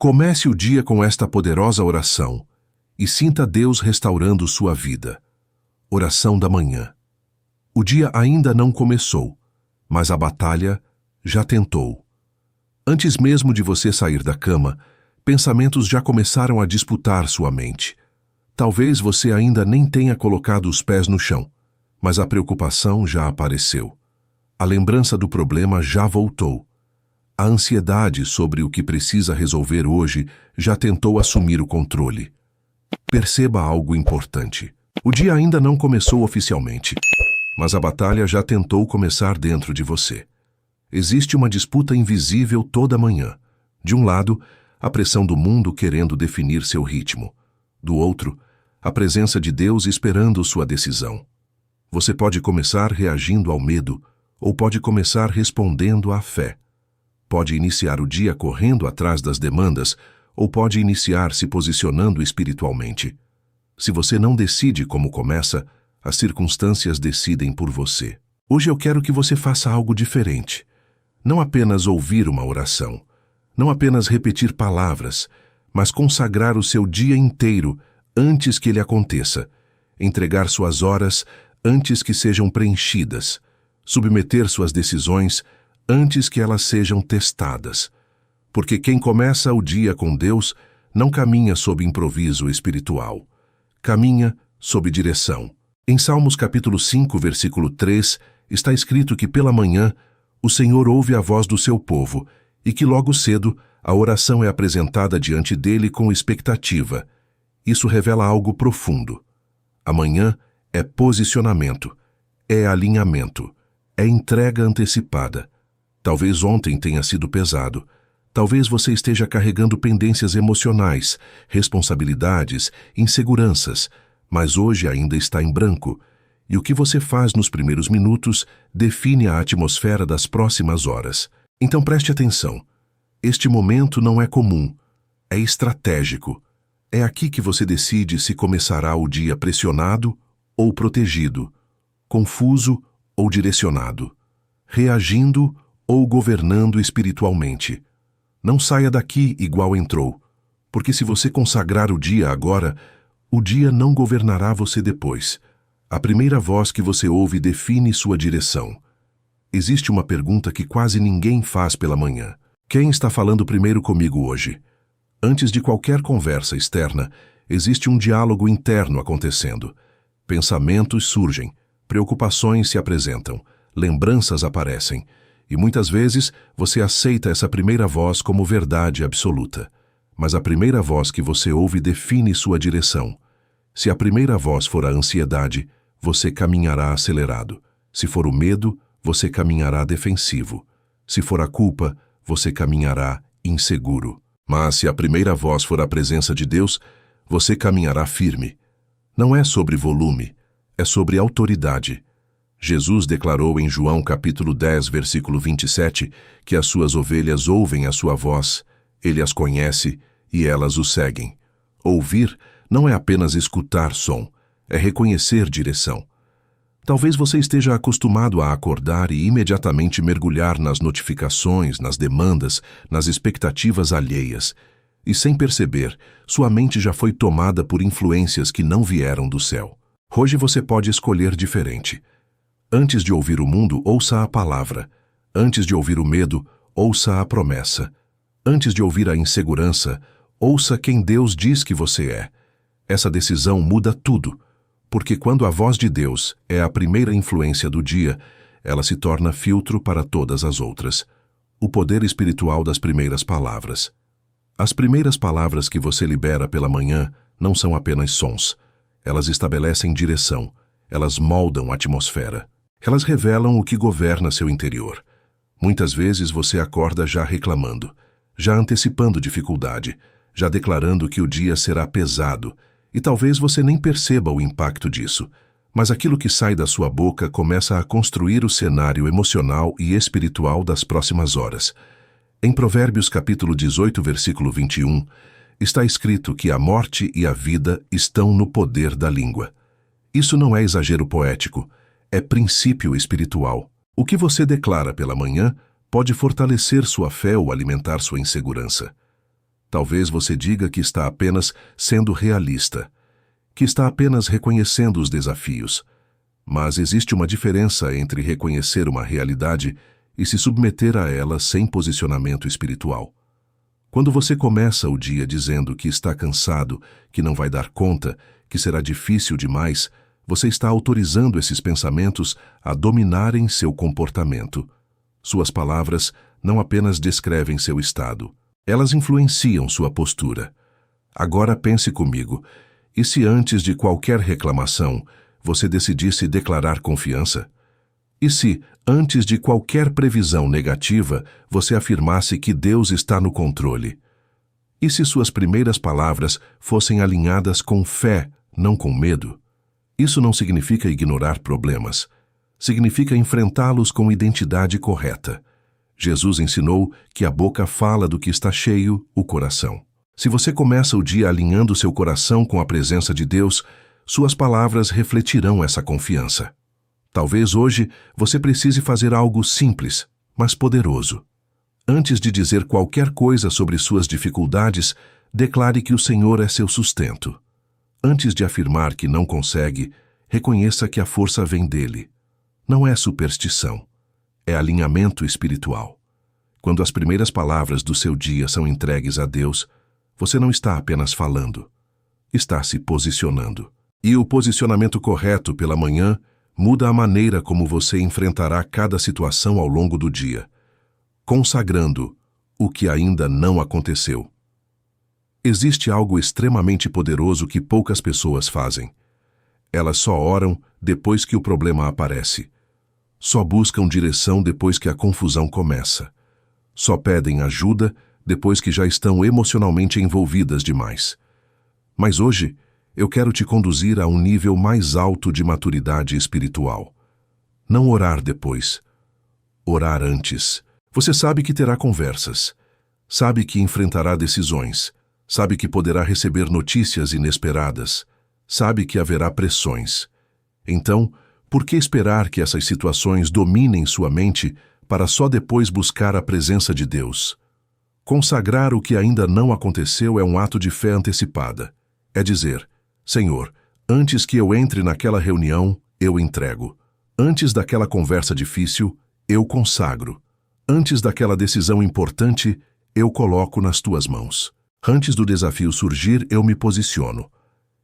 Comece o dia com esta poderosa oração e sinta Deus restaurando sua vida. Oração da manhã. O dia ainda não começou, mas a batalha já tentou. Antes mesmo de você sair da cama, pensamentos já começaram a disputar sua mente. Talvez você ainda nem tenha colocado os pés no chão, mas a preocupação já apareceu. A lembrança do problema já voltou. A ansiedade sobre o que precisa resolver hoje já tentou assumir o controle. Perceba algo importante. O dia ainda não começou oficialmente, mas a batalha já tentou começar dentro de você. Existe uma disputa invisível toda manhã. De um lado, a pressão do mundo querendo definir seu ritmo. Do outro, a presença de Deus esperando sua decisão. Você pode começar reagindo ao medo, ou pode começar respondendo à fé. Pode iniciar o dia correndo atrás das demandas, ou pode iniciar se posicionando espiritualmente. Se você não decide como começa, as circunstâncias decidem por você. Hoje eu quero que você faça algo diferente. Não apenas ouvir uma oração, não apenas repetir palavras, mas consagrar o seu dia inteiro antes que ele aconteça, entregar suas horas antes que sejam preenchidas, submeter suas decisões antes que elas sejam testadas. Porque quem começa o dia com Deus não caminha sob improviso espiritual, caminha sob direção. Em Salmos capítulo 5, versículo 3, está escrito que pela manhã o Senhor ouve a voz do seu povo e que logo cedo a oração é apresentada diante dele com expectativa. Isso revela algo profundo. Amanhã é posicionamento, é alinhamento, é entrega antecipada. Talvez ontem tenha sido pesado. Talvez você esteja carregando pendências emocionais, responsabilidades, inseguranças, mas hoje ainda está em branco. E o que você faz nos primeiros minutos define a atmosfera das próximas horas. Então preste atenção. Este momento não é comum, é estratégico. É aqui que você decide se começará o dia pressionado ou protegido, confuso ou direcionado, reagindo ou governando espiritualmente. Não saia daqui igual entrou, porque se você consagrar o dia agora, o dia não governará você depois. A primeira voz que você ouve define sua direção. Existe uma pergunta que quase ninguém faz pela manhã. Quem está falando primeiro comigo hoje? Antes de qualquer conversa externa, existe um diálogo interno acontecendo. Pensamentos surgem, preocupações se apresentam, lembranças aparecem, e muitas vezes você aceita essa primeira voz como verdade absoluta. Mas a primeira voz que você ouve define sua direção. Se a primeira voz for a ansiedade, você caminhará acelerado. Se for o medo, você caminhará defensivo. Se for a culpa, você caminhará inseguro. Mas se a primeira voz for a presença de Deus, você caminhará firme. Não é sobre volume, é sobre autoridade. Jesus declarou em João capítulo 10, versículo 27, que as suas ovelhas ouvem a sua voz, ele as conhece e elas o seguem. Ouvir não é apenas escutar som, é reconhecer direção. Talvez você esteja acostumado a acordar e imediatamente mergulhar nas notificações, nas demandas, nas expectativas alheias. E sem perceber, sua mente já foi tomada por influências que não vieram do céu. Hoje você pode escolher diferente. Antes de ouvir o mundo, ouça a palavra. Antes de ouvir o medo, ouça a promessa. Antes de ouvir a insegurança, ouça quem Deus diz que você é. Essa decisão muda tudo. Porque quando a voz de Deus é a primeira influência do dia, ela se torna filtro para todas as outras. O poder espiritual das primeiras palavras. As primeiras palavras que você libera pela manhã não são apenas sons. Elas estabelecem direção. Elas moldam a atmosfera. Elas revelam o que governa seu interior. Muitas vezes você acorda já reclamando, já antecipando dificuldade, já declarando que o dia será pesado. E talvez você nem perceba o impacto disso, mas aquilo que sai da sua boca começa a construir o cenário emocional e espiritual das próximas horas. Em Provérbios capítulo 18, versículo 21, está escrito que a morte e a vida estão no poder da língua. Isso não é exagero poético, é princípio espiritual. O que você declara pela manhã pode fortalecer sua fé ou alimentar sua insegurança. Talvez você diga que está apenas sendo realista, que está apenas reconhecendo os desafios. Mas existe uma diferença entre reconhecer uma realidade e se submeter a ela sem posicionamento espiritual. Quando você começa o dia dizendo que está cansado, que não vai dar conta, que será difícil demais, você está autorizando esses pensamentos a dominarem seu comportamento. Suas palavras não apenas descrevem seu estado, elas influenciam sua postura. Agora pense comigo, e se antes de qualquer reclamação, você decidisse declarar confiança? E se, antes de qualquer previsão negativa, você afirmasse que Deus está no controle? E se suas primeiras palavras fossem alinhadas com fé, não com medo? Isso não significa ignorar problemas. Significa enfrentá-los com identidade correta. Jesus ensinou que a boca fala do que está cheio, o coração. Se você começa o dia alinhando seu coração com a presença de Deus, suas palavras refletirão essa confiança. Talvez hoje você precise fazer algo simples, mas poderoso. Antes de dizer qualquer coisa sobre suas dificuldades, declare que o Senhor é seu sustento. Antes de afirmar que não consegue, reconheça que a força vem dele. Não é superstição, é alinhamento espiritual. Quando as primeiras palavras do seu dia são entregues a Deus, você não está apenas falando, está se posicionando. E o posicionamento correto pela manhã muda a maneira como você enfrentará cada situação ao longo do dia, consagrando o que ainda não aconteceu. Existe algo extremamente poderoso que poucas pessoas fazem. Elas só oram depois que o problema aparece. Só buscam direção depois que a confusão começa. Só pedem ajuda depois que já estão emocionalmente envolvidas demais. Mas hoje, eu quero te conduzir a um nível mais alto de maturidade espiritual. Não orar depois. Orar antes. Você sabe que terá conversas. Sabe que enfrentará decisões. Sabe que poderá receber notícias inesperadas. Sabe que haverá pressões. Então, por que esperar que essas situações dominem sua mente para só depois buscar a presença de Deus? Consagrar o que ainda não aconteceu é um ato de fé antecipada. É dizer: Senhor, antes que eu entre naquela reunião, eu entrego. Antes daquela conversa difícil, eu consagro. Antes daquela decisão importante, eu coloco nas tuas mãos. Antes do desafio surgir, eu me posiciono.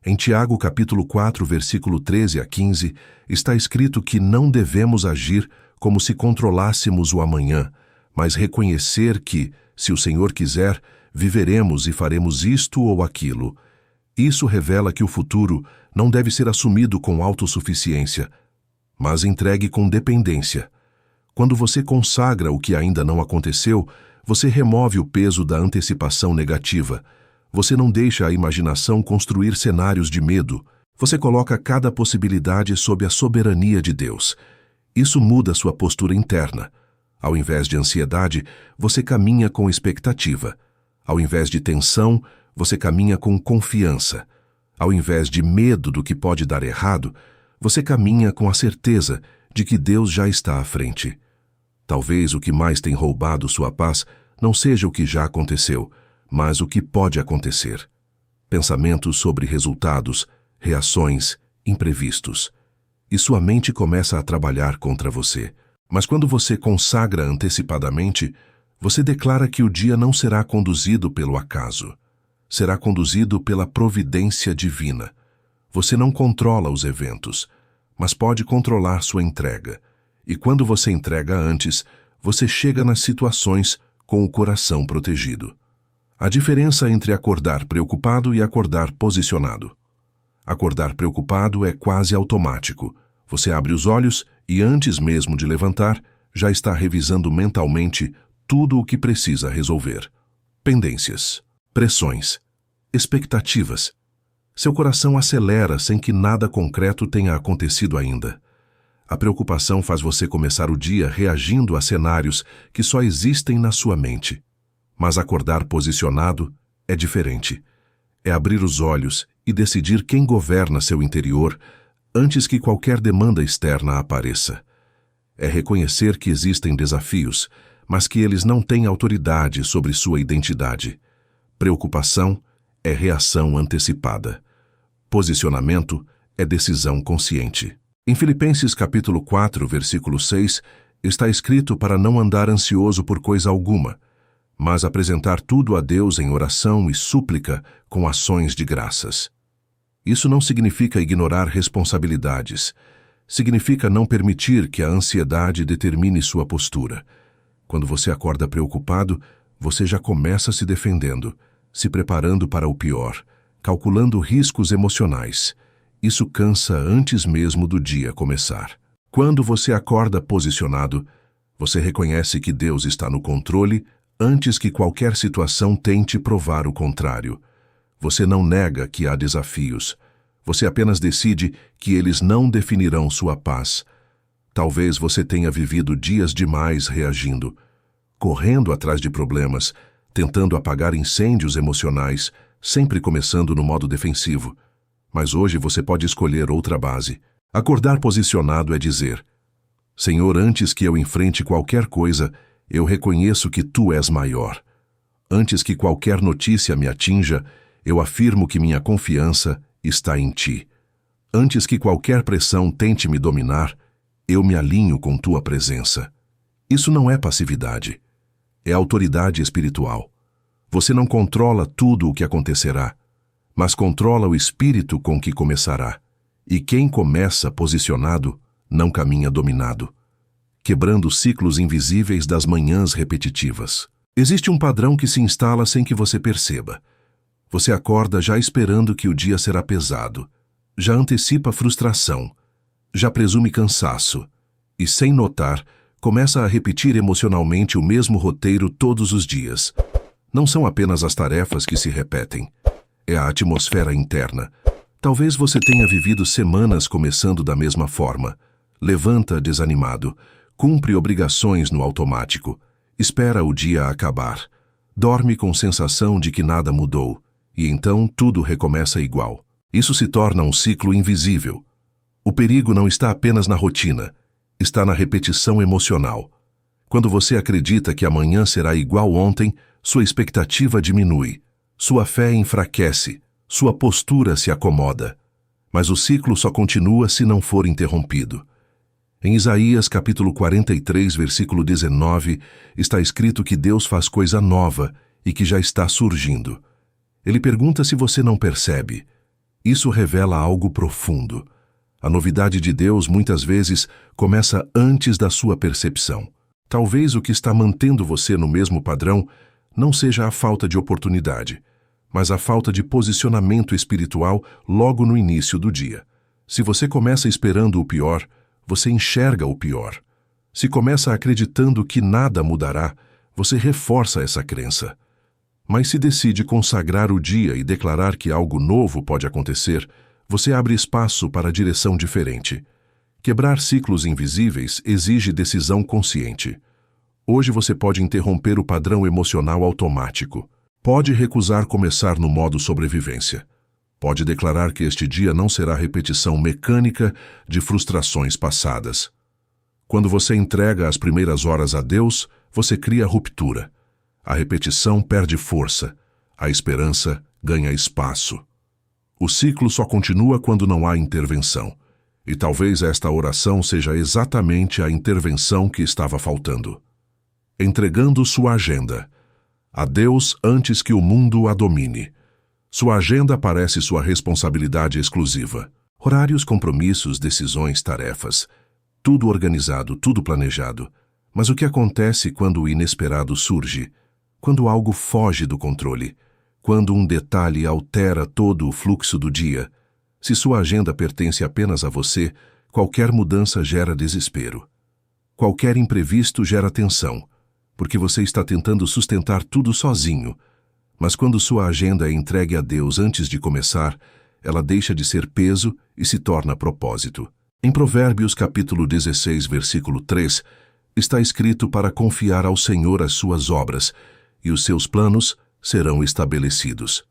Em Tiago capítulo 4, versículo 13 a 15, está escrito que não devemos agir como se controlássemos o amanhã, mas reconhecer que, se o Senhor quiser, viveremos e faremos isto ou aquilo. Isso revela que o futuro não deve ser assumido com autossuficiência, mas entregue com dependência. Quando você consagra o que ainda não aconteceu, você remove o peso da antecipação negativa. Você não deixa a imaginação construir cenários de medo. Você coloca cada possibilidade sob a soberania de Deus. Isso muda sua postura interna. Ao invés de ansiedade, você caminha com expectativa. Ao invés de tensão, você caminha com confiança. Ao invés de medo do que pode dar errado, você caminha com a certeza de que Deus já está à frente. Talvez o que mais tem roubado sua paz não seja o que já aconteceu, mas o que pode acontecer. Pensamentos sobre resultados, reações, imprevistos. E sua mente começa a trabalhar contra você. Mas quando você consagra antecipadamente, você declara que o dia não será conduzido pelo acaso. Será conduzido pela providência divina. Você não controla os eventos, mas pode controlar sua entrega. E quando você entrega antes, você chega nas situações com o coração protegido. A diferença entre acordar preocupado e acordar posicionado. Acordar preocupado é quase automático. Você abre os olhos e, antes mesmo de levantar, já está revisando mentalmente tudo o que precisa resolver. Pendências, pressões, expectativas. Seu coração acelera sem que nada concreto tenha acontecido ainda. A preocupação faz você começar o dia reagindo a cenários que só existem na sua mente. Mas acordar posicionado é diferente. É abrir os olhos e decidir quem governa seu interior antes que qualquer demanda externa apareça. É reconhecer que existem desafios, mas que eles não têm autoridade sobre sua identidade. Preocupação é reação antecipada. Posicionamento é decisão consciente. Em Filipenses capítulo 4, versículo 6, está escrito para não andar ansioso por coisa alguma, mas apresentar tudo a Deus em oração e súplica com ações de graças. Isso não significa ignorar responsabilidades. Significa não permitir que a ansiedade determine sua postura. Quando você acorda preocupado, você já começa se defendendo, se preparando para o pior, calculando riscos emocionais. Isso cansa antes mesmo do dia começar. Quando você acorda posicionado, você reconhece que Deus está no controle antes que qualquer situação tente provar o contrário. Você não nega que há desafios. Você apenas decide que eles não definirão sua paz. Talvez você tenha vivido dias demais reagindo, correndo atrás de problemas, tentando apagar incêndios emocionais, sempre começando no modo defensivo. Mas hoje você pode escolher outra base. Acordar posicionado é dizer: Senhor, antes que eu enfrente qualquer coisa, eu reconheço que Tu és maior. Antes que qualquer notícia me atinja, eu afirmo que minha confiança está em Ti. Antes que qualquer pressão tente me dominar, eu me alinho com Tua presença. Isso não é passividade. É autoridade espiritual. Você não controla tudo o que acontecerá, mas controla o espírito com que começará. E quem começa posicionado não caminha dominado, quebrando ciclos invisíveis das manhãs repetitivas. Existe um padrão que se instala sem que você perceba. Você acorda já esperando que o dia será pesado, já antecipa frustração, já presume cansaço, e sem notar, começa a repetir emocionalmente o mesmo roteiro todos os dias. Não são apenas as tarefas que se repetem, é a atmosfera interna. Talvez você tenha vivido semanas começando da mesma forma. Levanta desanimado, cumpre obrigações no automático, espera o dia acabar, dorme com sensação de que nada mudou, e então tudo recomeça igual. Isso se torna um ciclo invisível. O perigo não está apenas na rotina, está na repetição emocional. Quando você acredita que amanhã será igual ontem, sua expectativa diminui, sua fé enfraquece, sua postura se acomoda. Mas o ciclo só continua se não for interrompido. Em Isaías capítulo 43, versículo 19, está escrito que Deus faz coisa nova e que já está surgindo. Ele pergunta se você não percebe. Isso revela algo profundo. A novidade de Deus muitas vezes começa antes da sua percepção. Talvez o que está mantendo você no mesmo padrão não seja a falta de oportunidade, mas a falta de posicionamento espiritual logo no início do dia. Se você começa esperando o pior, você enxerga o pior. Se começa acreditando que nada mudará, você reforça essa crença. Mas se decide consagrar o dia e declarar que algo novo pode acontecer, você abre espaço para direção diferente. Quebrar ciclos invisíveis exige decisão consciente. Hoje você pode interromper o padrão emocional automático. Pode recusar começar no modo sobrevivência. Pode declarar que este dia não será repetição mecânica de frustrações passadas. Quando você entrega as primeiras horas a Deus, você cria ruptura. A repetição perde força. A esperança ganha espaço. O ciclo só continua quando não há intervenção. E talvez esta oração seja exatamente a intervenção que estava faltando. Entregando sua agenda a Deus antes que o mundo a domine. Sua agenda parece sua responsabilidade exclusiva. Horários, compromissos, decisões, tarefas. Tudo organizado, tudo planejado. Mas o que acontece quando o inesperado surge? Quando algo foge do controle? Quando um detalhe altera todo o fluxo do dia? Se sua agenda pertence apenas a você, qualquer mudança gera desespero. Qualquer imprevisto gera tensão, porque você está tentando sustentar tudo sozinho. Mas quando sua agenda é entregue a Deus antes de começar, ela deixa de ser peso e se torna propósito. Em Provérbios capítulo 16, versículo 3, está escrito para confiar ao Senhor as suas obras, e os seus planos serão estabelecidos.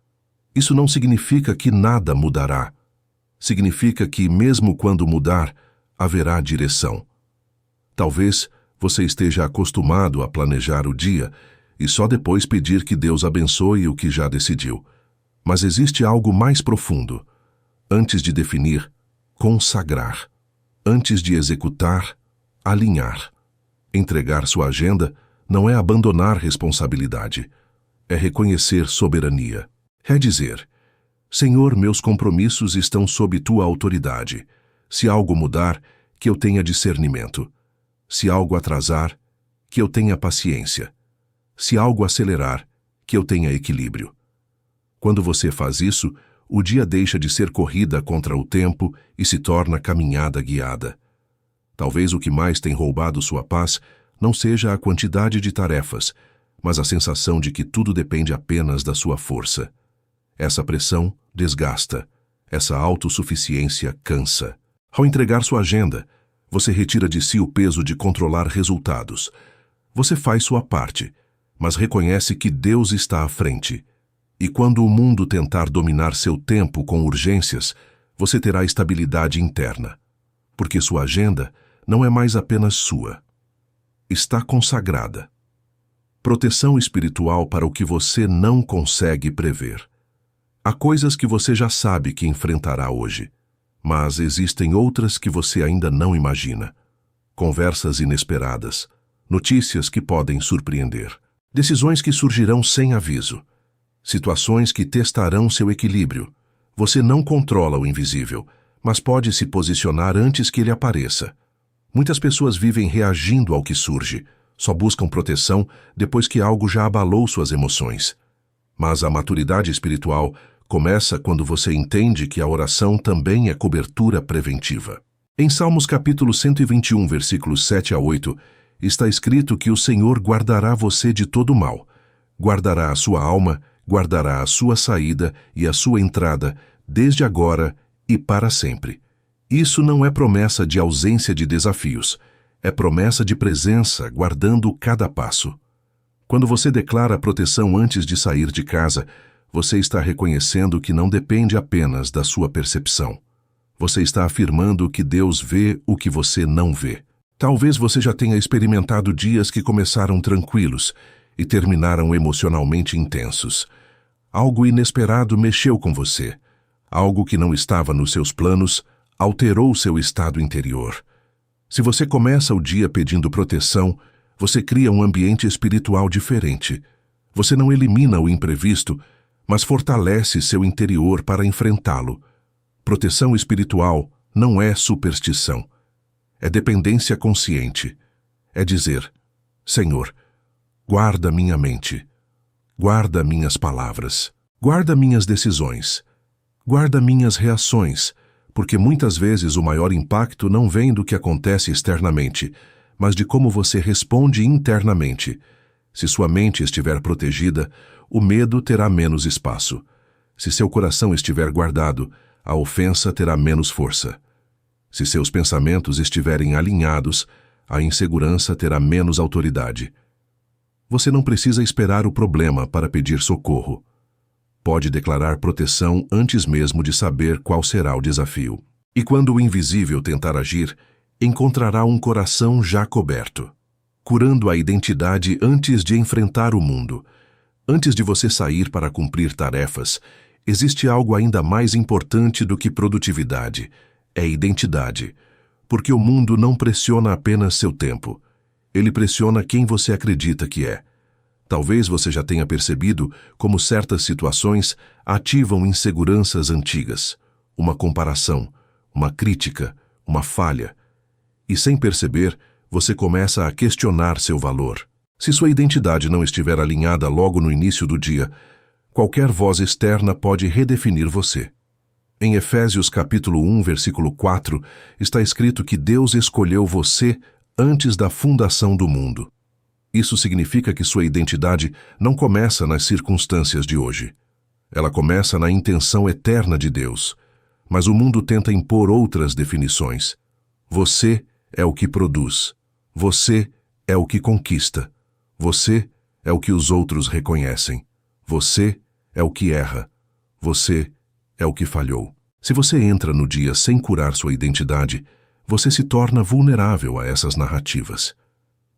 Isso não significa que nada mudará. Significa que, mesmo quando mudar, haverá direção. Talvez você esteja acostumado a planejar o dia e só depois pedir que Deus abençoe o que já decidiu. Mas existe algo mais profundo. Antes de definir, consagrar. Antes de executar, alinhar. Entregar sua agenda não é abandonar responsabilidade, é reconhecer soberania. É dizer: Senhor, meus compromissos estão sob tua autoridade. Se algo mudar, que eu tenha discernimento. Se algo atrasar, que eu tenha paciência. Se algo acelerar, que eu tenha equilíbrio. Quando você faz isso, o dia deixa de ser corrida contra o tempo e se torna caminhada guiada. Talvez o que mais tem roubado sua paz não seja a quantidade de tarefas, mas a sensação de que tudo depende apenas da sua força. Essa pressão desgasta. Essa autossuficiência cansa. Ao entregar sua agenda, você retira de si o peso de controlar resultados. Você faz sua parte, mas reconhece que Deus está à frente. E quando o mundo tentar dominar seu tempo com urgências, você terá estabilidade interna. Porque sua agenda não é mais apenas sua. Está consagrada. Proteção espiritual para o que você não consegue prever. Há coisas que você já sabe que enfrentará hoje, mas existem outras que você ainda não imagina. Conversas inesperadas, notícias que podem surpreender, decisões que surgirão sem aviso, situações que testarão seu equilíbrio. Você não controla o invisível, mas pode se posicionar antes que ele apareça. Muitas pessoas vivem reagindo ao que surge, só buscam proteção depois que algo já abalou suas emoções. Mas a maturidade espiritual começa quando você entende que a oração também é cobertura preventiva. Em Salmos capítulo 121, versículos 7 a 8, está escrito que o Senhor guardará você de todo mal, guardará a sua alma, guardará a sua saída e a sua entrada, desde agora e para sempre. Isso não é promessa de ausência de desafios, é promessa de presença, guardando cada passo. Quando você declara proteção antes de sair de casa, você está reconhecendo que não depende apenas da sua percepção. Você está afirmando que Deus vê o que você não vê. Talvez você já tenha experimentado dias que começaram tranquilos e terminaram emocionalmente intensos. Algo inesperado mexeu com você. Algo que não estava nos seus planos alterou seu estado interior. Se você começa o dia pedindo proteção, você cria um ambiente espiritual diferente. Você não elimina o imprevisto, mas fortalece seu interior para enfrentá-lo. Proteção espiritual não é superstição. É dependência consciente. É dizer: Senhor, guarda minha mente, guarda minhas palavras, guarda minhas decisões, guarda minhas reações, porque muitas vezes o maior impacto não vem do que acontece externamente, mas de como você responde internamente. Se sua mente estiver protegida, o medo terá menos espaço. Se seu coração estiver guardado, a ofensa terá menos força. Se seus pensamentos estiverem alinhados, a insegurança terá menos autoridade. Você não precisa esperar o problema para pedir socorro. Pode declarar proteção antes mesmo de saber qual será o desafio. E quando o invisível tentar agir, encontrará um coração já coberto, curando a identidade antes de enfrentar o mundo. Antes de você sair para cumprir tarefas, existe algo ainda mais importante do que produtividade: é identidade. Porque o mundo não pressiona apenas seu tempo. Ele pressiona quem você acredita que é. Talvez você já tenha percebido como certas situações ativam inseguranças antigas, uma comparação, uma crítica, uma falha. E sem perceber, você começa a questionar seu valor. Se sua identidade não estiver alinhada logo no início do dia, qualquer voz externa pode redefinir você. Em Efésios capítulo 1, versículo 4, está escrito que Deus escolheu você antes da fundação do mundo. Isso significa que sua identidade não começa nas circunstâncias de hoje. Ela começa na intenção eterna de Deus. Mas o mundo tenta impor outras definições. Você é o que produz. Você é o que conquista. Você é o que os outros reconhecem. Você é o que erra. Você é o que falhou. Se você entra no dia sem curar sua identidade, você se torna vulnerável a essas narrativas.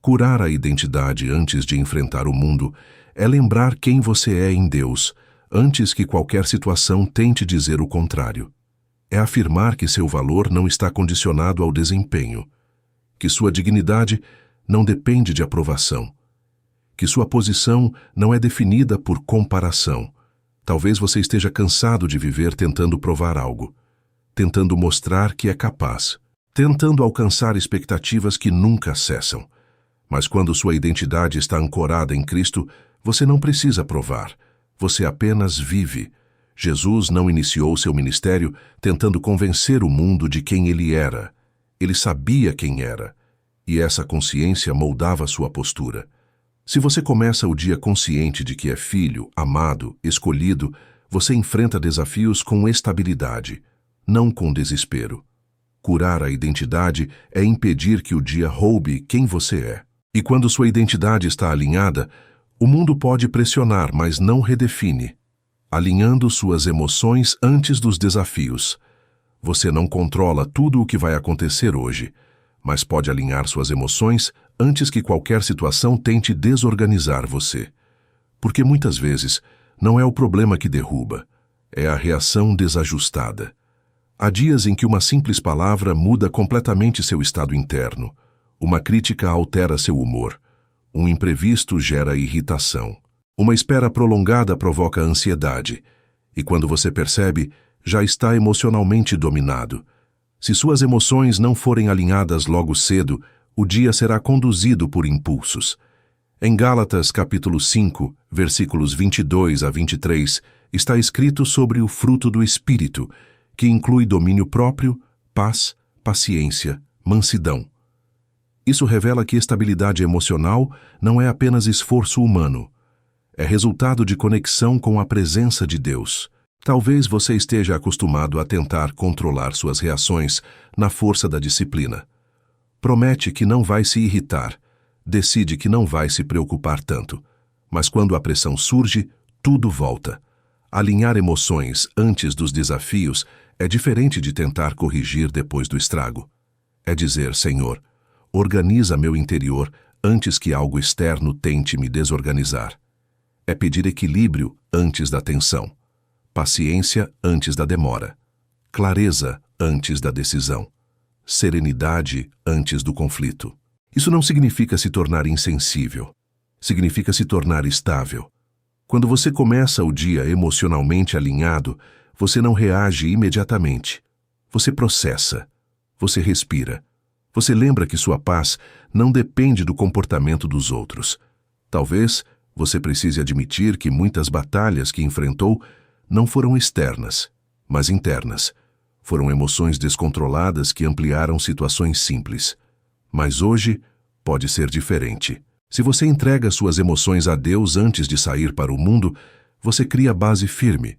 Curar a identidade antes de enfrentar o mundo é lembrar quem você é em Deus, antes que qualquer situação tente dizer o contrário. É afirmar que seu valor não está condicionado ao desempenho, que sua dignidade não depende de aprovação, que sua posição não é definida por comparação. Talvez você esteja cansado de viver tentando provar algo, tentando mostrar que é capaz, tentando alcançar expectativas que nunca cessam. Mas quando sua identidade está ancorada em Cristo, você não precisa provar, você apenas vive. Jesus não iniciou seu ministério tentando convencer o mundo de quem ele era. Ele sabia quem era, e essa consciência moldava sua postura. Se você começa o dia consciente de que é filho, amado, escolhido, você enfrenta desafios com estabilidade, não com desespero. Curar a identidade é impedir que o dia roube quem você é. E quando sua identidade está alinhada, o mundo pode pressionar, mas não redefine, alinhando suas emoções antes dos desafios. Você não controla tudo o que vai acontecer hoje, mas pode alinhar suas emoções antes que qualquer situação tente desorganizar você. Porque muitas vezes não é o problema que derruba, é a reação desajustada. Há dias em que uma simples palavra muda completamente seu estado interno. Uma crítica altera seu humor. Um imprevisto gera irritação. Uma espera prolongada provoca ansiedade. E quando você percebe, já está emocionalmente dominado. Se suas emoções não forem alinhadas logo cedo, o dia será conduzido por impulsos. Em Gálatas capítulo 5, versículos 22 a 23, está escrito sobre o fruto do Espírito, que inclui domínio próprio, paz, paciência, mansidão. Isso revela que estabilidade emocional não é apenas esforço humano. É resultado de conexão com a presença de Deus. Talvez você esteja acostumado a tentar controlar suas reações na força da disciplina. Promete que não vai se irritar, decide que não vai se preocupar tanto. Mas quando a pressão surge, tudo volta. Alinhar emoções antes dos desafios é diferente de tentar corrigir depois do estrago. É dizer, Senhor, organiza meu interior antes que algo externo tente me desorganizar. É pedir equilíbrio antes da tensão, paciência antes da demora, clareza antes da decisão, serenidade antes do conflito. Isso não significa se tornar insensível, significa se tornar estável. Quando você começa o dia emocionalmente alinhado, você não reage imediatamente. Você processa, você respira. Você lembra que sua paz não depende do comportamento dos outros. Talvez você precise admitir que muitas batalhas que enfrentou não foram externas, mas internas. Foram emoções descontroladas que ampliaram situações simples. Mas hoje pode ser diferente. Se você entrega suas emoções a Deus antes de sair para o mundo, você cria base firme.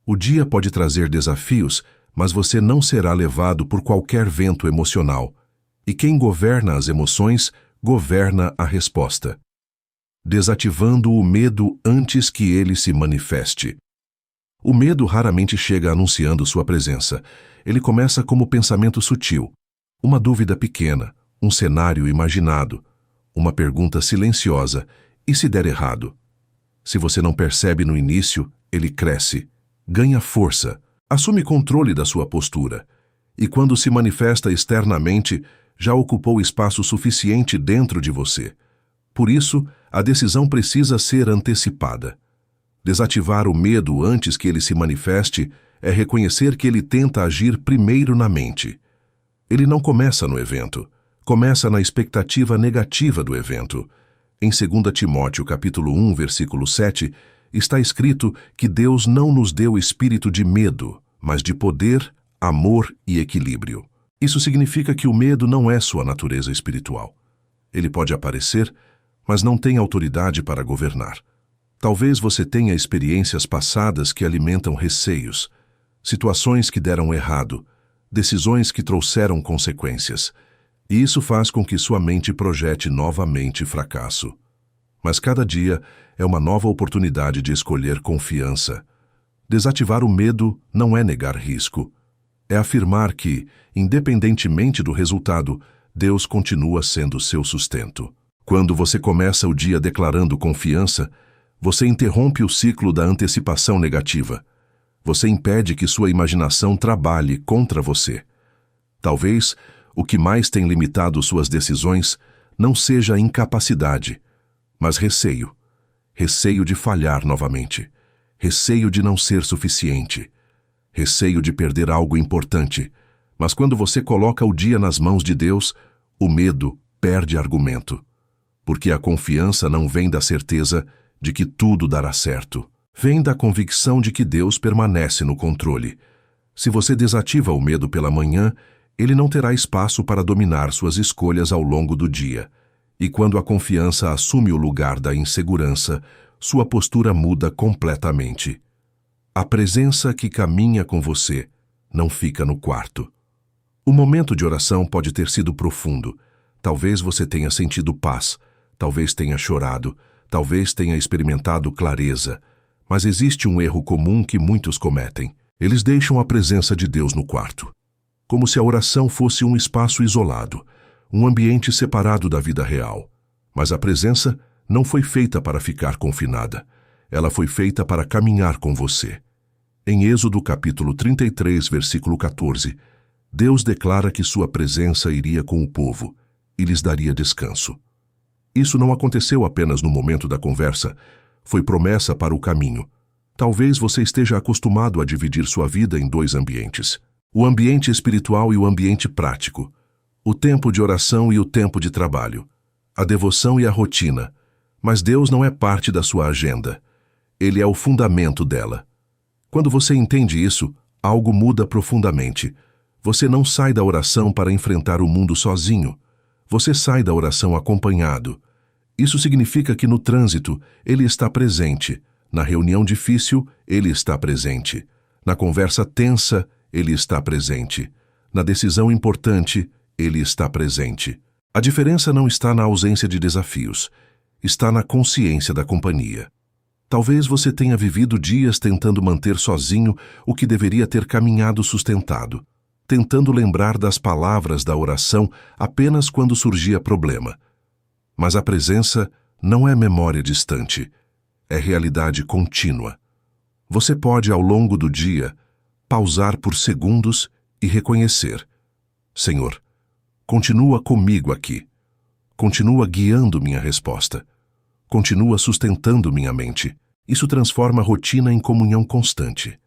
O dia pode trazer desafios, mas você não será levado por qualquer vento emocional. E quem governa as emoções, governa a resposta, desativando o medo antes que ele se manifeste. O medo raramente chega anunciando sua presença. Ele começa como pensamento sutil, uma dúvida pequena, um cenário imaginado, uma pergunta silenciosa, e se der errado? Se você não percebe no início, ele cresce, ganha força, assume controle da sua postura, e quando se manifesta externamente, já ocupou espaço suficiente dentro de você. Por isso, a decisão precisa ser antecipada. Desativar o medo antes que ele se manifeste é reconhecer que ele tenta agir primeiro na mente. Ele não começa no evento, começa na expectativa negativa do evento. Em 2 Timóteo capítulo 1, versículo 7, está escrito que Deus não nos deu espírito de medo, mas de poder, amor e equilíbrio. Isso significa que o medo não é sua natureza espiritual. Ele pode aparecer, mas não tem autoridade para governar. Talvez você tenha experiências passadas que alimentam receios, situações que deram errado, decisões que trouxeram consequências. E isso faz com que sua mente projete novamente fracasso. Mas cada dia é uma nova oportunidade de escolher confiança. Desativar o medo não é negar risco. É afirmar que, independentemente do resultado, Deus continua sendo seu sustento. Quando você começa o dia declarando confiança, você interrompe o ciclo da antecipação negativa. Você impede que sua imaginação trabalhe contra você. Talvez o que mais tem limitado suas decisões não seja a incapacidade, mas receio. Receio de falhar novamente. Receio de não ser suficiente. Receio de perder algo importante. Mas quando você coloca o dia nas mãos de Deus, o medo perde argumento. Porque a confiança não vem da certeza de que tudo dará certo. Vem da convicção de que Deus permanece no controle. Se você desativa o medo pela manhã, ele não terá espaço para dominar suas escolhas ao longo do dia. E quando a confiança assume o lugar da insegurança, sua postura muda completamente. A presença que caminha com você não fica no quarto. O momento de oração pode ter sido profundo. Talvez você tenha sentido paz, talvez tenha chorado, talvez tenha experimentado clareza. Mas existe um erro comum que muitos cometem. Eles deixam a presença de Deus no quarto. Como se a oração fosse um espaço isolado, um ambiente separado da vida real. Mas a presença não foi feita para ficar confinada. Ela foi feita para caminhar com você. Em Êxodo capítulo 33, versículo 14, Deus declara que sua presença iria com o povo e lhes daria descanso. Isso não aconteceu apenas no momento da conversa, foi promessa para o caminho. Talvez você esteja acostumado a dividir sua vida em dois ambientes: o ambiente espiritual e o ambiente prático, o tempo de oração e o tempo de trabalho, a devoção e a rotina. Mas Deus não é parte da sua agenda. Ele é o fundamento dela. Quando você entende isso, algo muda profundamente. Você não sai da oração para enfrentar o mundo sozinho. Você sai da oração acompanhado. Isso significa que no trânsito, Ele está presente. Na reunião difícil, Ele está presente. Na conversa tensa, Ele está presente. Na decisão importante, Ele está presente. A diferença não está na ausência de desafios. Está na consciência da companhia. Talvez você tenha vivido dias tentando manter sozinho o que deveria ter caminhado sustentado, tentando lembrar das palavras da oração apenas quando surgia problema. Mas a presença não é memória distante, é realidade contínua. Você pode, ao longo do dia, pausar por segundos e reconhecer: Senhor, continua comigo aqui. Continua guiando minha resposta. Continua sustentando minha mente. Isso transforma a rotina em comunhão constante.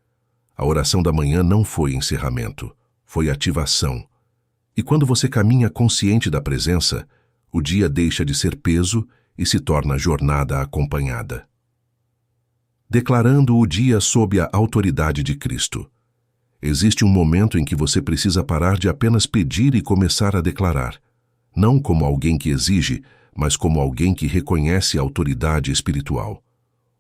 A oração da manhã não foi encerramento, foi ativação. E quando você caminha consciente da presença, o dia deixa de ser peso e se torna jornada acompanhada. Declarando o dia sob a autoridade de Cristo. Existe um momento em que você precisa parar de apenas pedir e começar a declarar, não como alguém que exige, mas como alguém que reconhece a autoridade espiritual.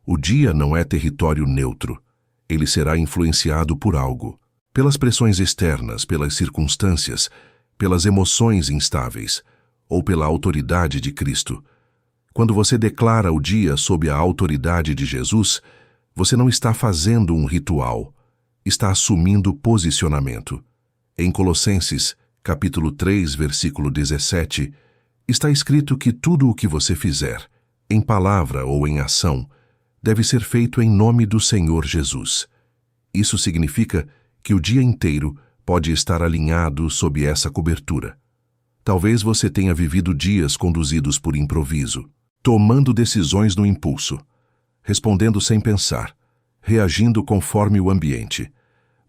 O dia não é território neutro. Ele será influenciado por algo, pelas pressões externas, pelas circunstâncias, pelas emoções instáveis, ou pela autoridade de Cristo. Quando você declara o dia sob a autoridade de Jesus, você não está fazendo um ritual, está assumindo posicionamento. Em Colossenses, capítulo 3, versículo 17, está escrito que tudo o que você fizer, em palavra ou em ação, deve ser feito em nome do Senhor Jesus. Isso significa que o dia inteiro pode estar alinhado sob essa cobertura. Talvez você tenha vivido dias conduzidos por improviso, tomando decisões no impulso, respondendo sem pensar, reagindo conforme o ambiente.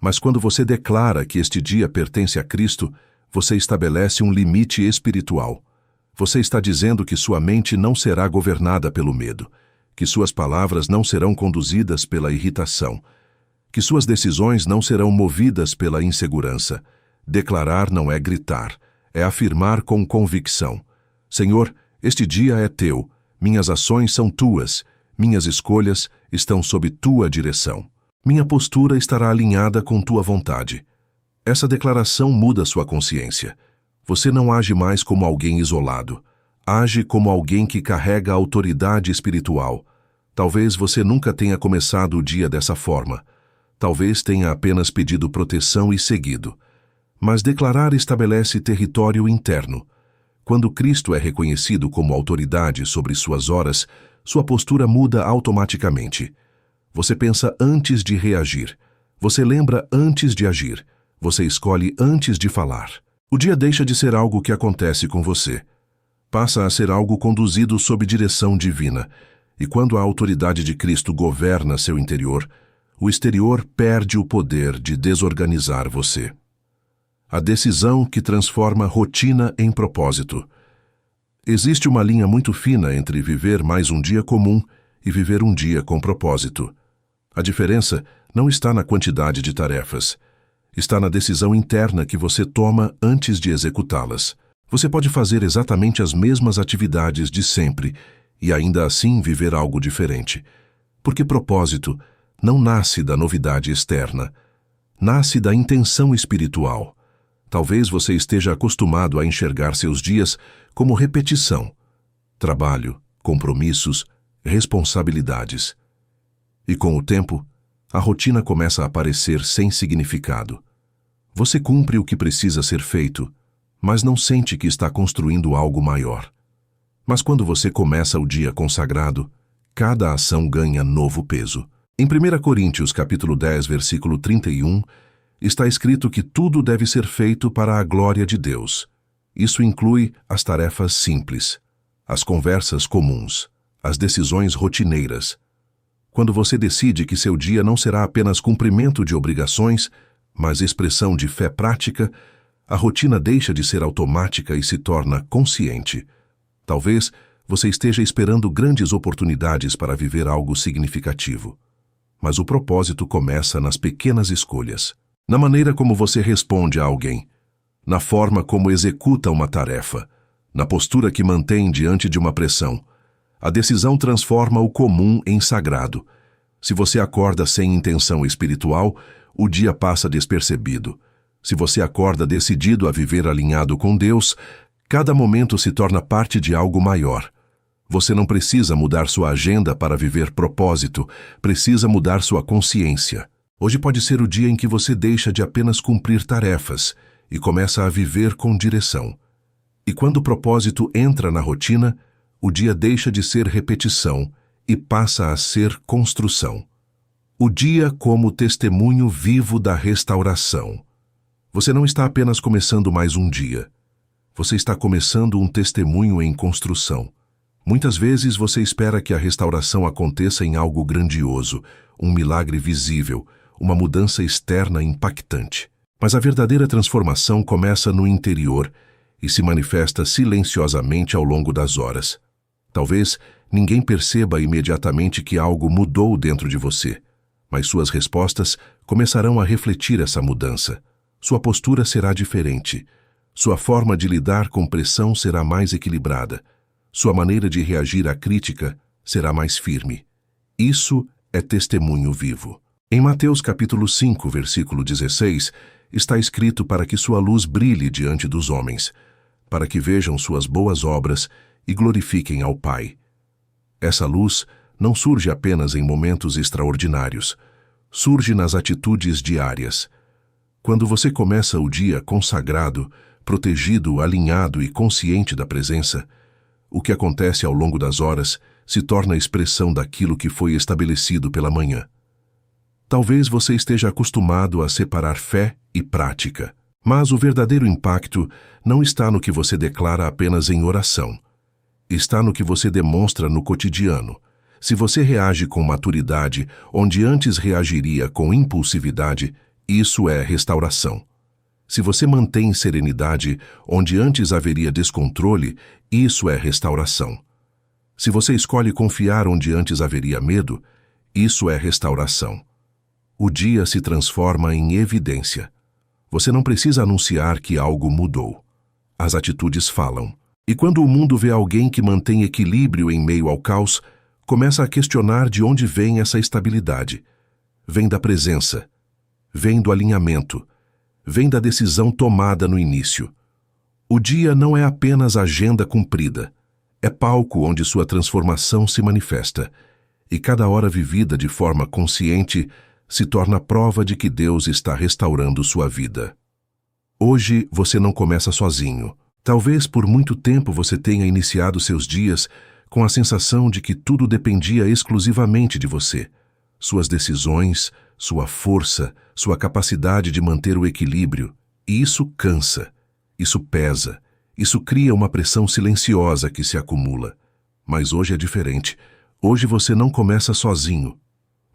Mas quando você declara que este dia pertence a Cristo, você estabelece um limite espiritual. Você está dizendo que sua mente não será governada pelo medo, que suas palavras não serão conduzidas pela irritação, que suas decisões não serão movidas pela insegurança. Declarar não é gritar, é afirmar com convicção: Senhor, este dia é teu, minhas ações são tuas, minhas escolhas estão sob tua direção. Minha postura estará alinhada com tua vontade. Essa declaração muda sua consciência. Você não age mais como alguém isolado. Age como alguém que carrega a autoridade espiritual. Talvez você nunca tenha começado o dia dessa forma. Talvez tenha apenas pedido proteção e seguido. Mas declarar estabelece território interno. Quando Cristo é reconhecido como autoridade sobre suas horas, sua postura muda automaticamente. Você pensa antes de reagir. Você lembra antes de agir. Você escolhe antes de falar. O dia deixa de ser algo que acontece com você. Passa a ser algo conduzido sob direção divina. E quando a autoridade de Cristo governa seu interior, o exterior perde o poder de desorganizar você. A decisão que transforma rotina em propósito. Existe uma linha muito fina entre viver mais um dia comum e viver um dia com propósito. A diferença não está na quantidade de tarefas. Está na decisão interna que você toma antes de executá-las. Você pode fazer exatamente as mesmas atividades de sempre e ainda assim viver algo diferente. Porque propósito não nasce da novidade externa. Nasce da intenção espiritual. Talvez você esteja acostumado a enxergar seus dias como repetição. Trabalho, compromissos, responsabilidades. E com o tempo, a rotina começa a parecer sem significado. Você cumpre o que precisa ser feito, mas não sente que está construindo algo maior. Mas quando você começa o dia consagrado, cada ação ganha novo peso. Em 1 Coríntios capítulo 10, versículo 31, está escrito que tudo deve ser feito para a glória de Deus. Isso inclui as tarefas simples, as conversas comuns, as decisões rotineiras. Quando você decide que seu dia não será apenas cumprimento de obrigações, mas expressão de fé prática, a rotina deixa de ser automática e se torna consciente. Talvez você esteja esperando grandes oportunidades para viver algo significativo. Mas o propósito começa nas pequenas escolhas. Na maneira como você responde a alguém, na forma como executa uma tarefa, na postura que mantém diante de uma pressão. A decisão transforma o comum em sagrado. Se você acorda sem intenção espiritual, o dia passa despercebido. Se você acorda decidido a viver alinhado com Deus, cada momento se torna parte de algo maior. Você não precisa mudar sua agenda para viver propósito, precisa mudar sua consciência. Hoje pode ser o dia em que você deixa de apenas cumprir tarefas e começa a viver com direção. E quando o propósito entra na rotina, o dia deixa de ser repetição e passa a ser construção. O dia como testemunho vivo da restauração. Você não está apenas começando mais um dia. Você está começando um testemunho em construção. Muitas vezes você espera que a restauração aconteça em algo grandioso, um milagre visível, uma mudança externa impactante. Mas a verdadeira transformação começa no interior e se manifesta silenciosamente ao longo das horas. Talvez ninguém perceba imediatamente que algo mudou dentro de você, mas suas respostas começarão a refletir essa mudança. Sua postura será diferente. Sua forma de lidar com pressão será mais equilibrada. Sua maneira de reagir à crítica será mais firme. Isso é testemunho vivo. Em Mateus capítulo 5, versículo 16, está escrito para que sua luz brilhe diante dos homens, para que vejam suas boas obras e glorifiquem ao Pai. Essa luz não surge apenas em momentos extraordinários, surge nas atitudes diárias. Quando você começa o dia consagrado, protegido, alinhado e consciente da presença, o que acontece ao longo das horas se torna a expressão daquilo que foi estabelecido pela manhã. Talvez você esteja acostumado a separar fé e prática, mas o verdadeiro impacto não está no que você declara apenas em oração. Está no que você demonstra no cotidiano. Se você reage com maturidade, onde antes reagiria com impulsividade, isso é restauração. Se você mantém serenidade, onde antes haveria descontrole, isso é restauração. Se você escolhe confiar onde antes haveria medo, isso é restauração. O dia se transforma em evidência. Você não precisa anunciar que algo mudou. As atitudes falam. E quando o mundo vê alguém que mantém equilíbrio em meio ao caos, começa a questionar de onde vem essa estabilidade. Vem da presença. Vem do alinhamento. Vem da decisão tomada no início. O dia não é apenas agenda cumprida. É palco onde sua transformação se manifesta. E cada hora vivida de forma consciente se torna prova de que Deus está restaurando sua vida. Hoje você não começa sozinho. Talvez por muito tempo você tenha iniciado seus dias com a sensação de que tudo dependia exclusivamente de você. Suas decisões, sua força, sua capacidade de manter o equilíbrio. E isso cansa, isso pesa, isso cria uma pressão silenciosa que se acumula. Mas hoje é diferente. Hoje você não começa sozinho.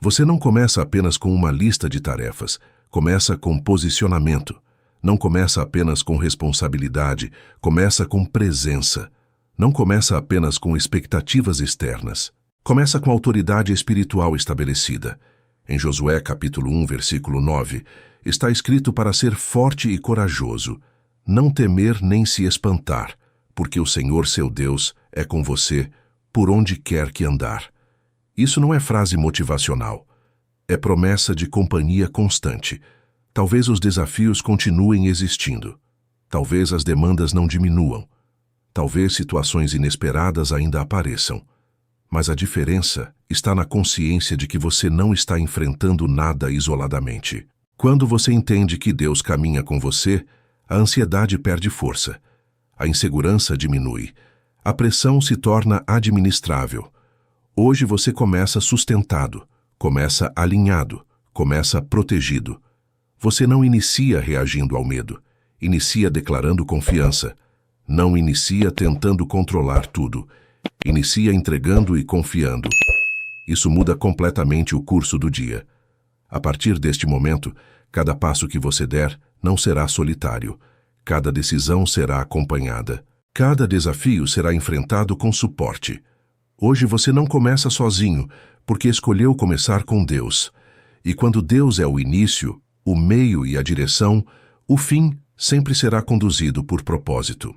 Você não começa apenas com uma lista de tarefas. Começa com posicionamento. Não começa apenas com responsabilidade. Começa com presença. Não começa apenas com expectativas externas. Começa com autoridade espiritual estabelecida. Em Josué capítulo 1, versículo 9, está escrito para ser forte e corajoso, não temer nem se espantar, porque o Senhor seu Deus é com você por onde quer que andar. Isso não é frase motivacional. É promessa de companhia constante. Talvez os desafios continuem existindo. Talvez as demandas não diminuam. Talvez situações inesperadas ainda apareçam. Mas a diferença está na consciência de que você não está enfrentando nada isoladamente. Quando você entende que Deus caminha com você, a ansiedade perde força. A insegurança diminui. A pressão se torna administrável. Hoje você começa sustentado, começa alinhado, começa protegido. Você não inicia reagindo ao medo. Inicia declarando confiança. Não inicia tentando controlar tudo. Inicia entregando e confiando. Isso muda completamente o curso do dia. A partir deste momento, cada passo que você der não será solitário. Cada decisão será acompanhada. Cada desafio será enfrentado com suporte. Hoje você não começa sozinho, porque escolheu começar com Deus. E quando Deus é o início, o meio e a direção, o fim sempre será conduzido por propósito.